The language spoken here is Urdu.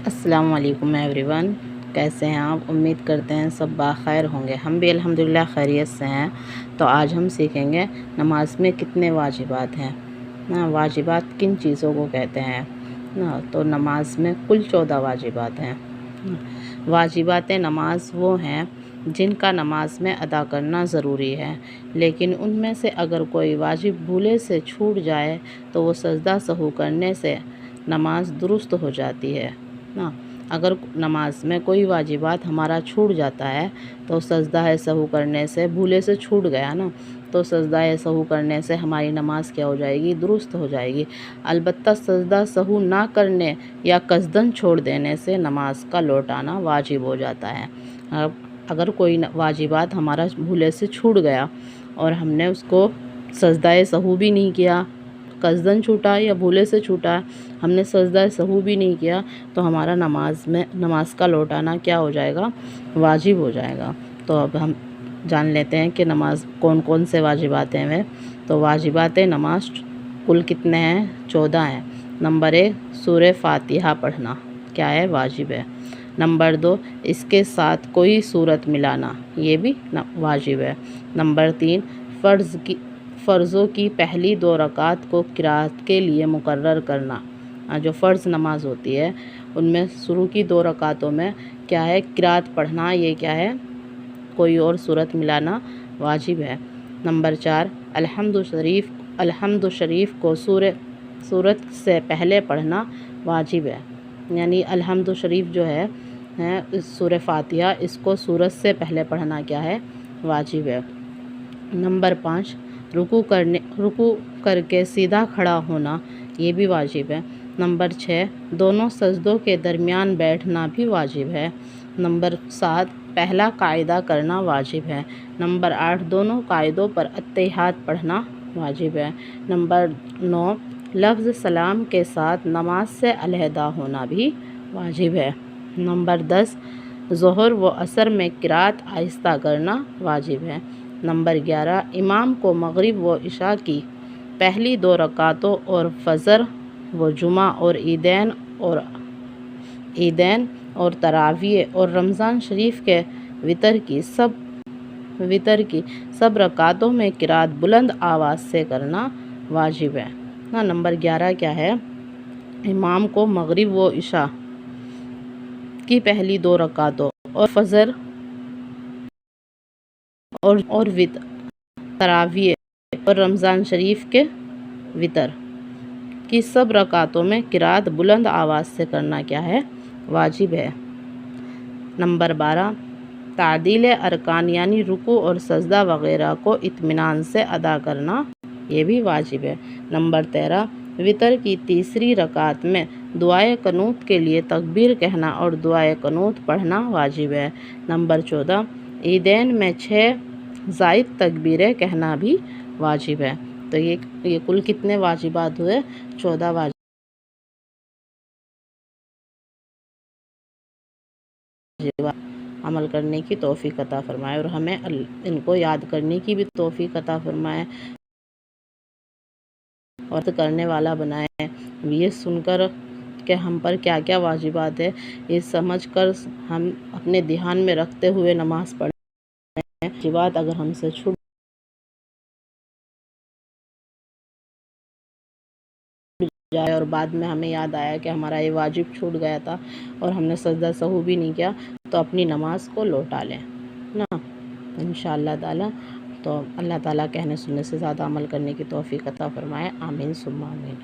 السلام علیکم ایوری ون، کیسے ہیں آپ؟ امید کرتے ہیں سب بخیر ہوں گے۔ ہم بھی الحمدللہ خیریت سے ہیں۔ تو آج ہم سیکھیں گے نماز میں کتنے واجبات ہیں، واجبات کن چیزوں کو کہتے ہیں۔ تو نماز میں کل 14 واجبات ہیں۔ واجبات نماز وہ ہیں جن کا نماز میں ادا کرنا ضروری ہے، لیکن ان میں سے اگر کوئی واجب بھولے سے چھوٹ جائے تو وہ سجدہ سہو کرنے سے نماز درست ہو جاتی ہے۔ اگر نماز میں کوئی واجبات ہمارا چھوٹ جاتا ہے تو سجدہ سہو کرنے سے، بھولے سے چھوٹ گیا تو سجدہ سہو کرنے سے ہماری نماز کیا ہو جائے گی؟ درست ہو جائے گی۔ البتہ سجدہ سہو نہ کرنے یا قصداً چھوڑ دینے سے نماز کا لوٹانا واجب ہو جاتا ہے۔ اگر کوئی واجبات ہمارا بھولے سے چھوٹ گیا اور ہم نے اس کو سجدہ سہو بھی نہیں کیا، قصداً چھوٹا یا بھولے سے چھوٹا، ہم نے سجدہ سہو بھی نہیں کیا تو ہمارا نماز کا لوٹانا کیا ہو جائے گا؟ واجب ہو جائے گا۔ تو اب ہم جان لیتے ہیں کہ نماز کون کون سے واجبات ہیں۔ تو واجبات نماز کل کتنے ہیں؟ 14 ہیں۔ نمبر 1، سورہ فاتحہ پڑھنا کیا ہے؟ واجب ہے۔ نمبر 2، اس کے ساتھ کوئی سورت ملانا، یہ بھی واجب ہے۔ نمبر 3، فرضوں کی پہلی 2 رکعات کو قرات کے لیے مقرر کرنا۔ جو فرض نماز ہوتی ہے ان میں شروع کی 2 رکعتوں میں کیا ہے؟ قرات پڑھنا، یہ کیا ہے؟ کوئی اور سورت ملانا واجب ہے۔ نمبر 4، الحمد شریف کو سورت سے پہلے پڑھنا واجب ہے۔ یعنی الحمد شریف جو ہے سورہ فاتحہ، اس کو سورت سے پہلے پڑھنا کیا ہے؟ واجب ہے۔ نمبر 5، رکوع کر کے سیدھا کھڑا ہونا، یہ بھی واجب ہے۔ نمبر 6، دونوں سجدوں کے درمیان بیٹھنا بھی واجب ہے۔ نمبر 7، پہلا قاعدہ کرنا واجب ہے۔ نمبر 8، دونوں قاعدوں پر اتحیات پڑھنا واجب ہے۔ نمبر 9، لفظ سلام کے ساتھ نماز سے علیحدہ ہونا بھی واجب ہے۔ نمبر 10، ظہر و عصر میں قرات آہستہ کرنا واجب ہے۔ نمبر 11، امام کو مغرب و عشاء کی پہلی 2 رکعتوں اور فجر و جمعہ اور عیدین اور تراویح اور رمضان شریف کے وتر کی سب رکعتوں میں قرات بلند آواز سے کرنا واجب ہے۔ نمبر 11 کیا ہے؟ امام کو مغرب و عشاء کی پہلی 2 رکعتوں اور فجر اور وتر، تراویح اور رمضان شریف کے وتر کی سب رکعتوں میں قرات بلند آواز سے کرنا کیا ہے؟ واجب ہے۔ نمبر 12، تعدیل ارکان یعنی رکوع اور سجدہ وغیرہ کو اطمینان سے ادا کرنا، یہ بھی واجب ہے۔ نمبر 13، وتر کی تیسری رکعت میں دعائے قنوت کے لیے تکبیر کہنا اور دعائے قنوت پڑھنا واجب ہے۔ نمبر 14، عیدین میں 6 زائد تکبیریں کہنا بھی واجب ہے۔ تو یہ کل کتنے واجبات ہوئے؟ 14 واجبات۔ عمل کرنے کی توفیق عطا فرمائے اور ہمیں ان کو یاد کرنے کی بھی توفیق عطا فرمائے اور کرنے والا بنائے۔ یہ سن کر کہ ہم پر کیا کیا واجبات ہے، یہ سمجھ کر ہم اپنے دھیان میں رکھتے ہوئے نماز پڑھیں۔ واجبات اگر ہم سے چھوٹ جائے اور بعد میں ہمیں یاد آیا کہ ہمارا یہ واجب چھوٹ گیا تھا اور ہم نے سجدہ سہو بھی نہیں کیا، تو اپنی نماز کو لوٹا لیں انشاءاللہ تعالی۔ تو اللہ تعالیٰ کہنے سننے سے زیادہ عمل کرنے کی توفیق عطا فرمائے۔ آمین ثم آمین۔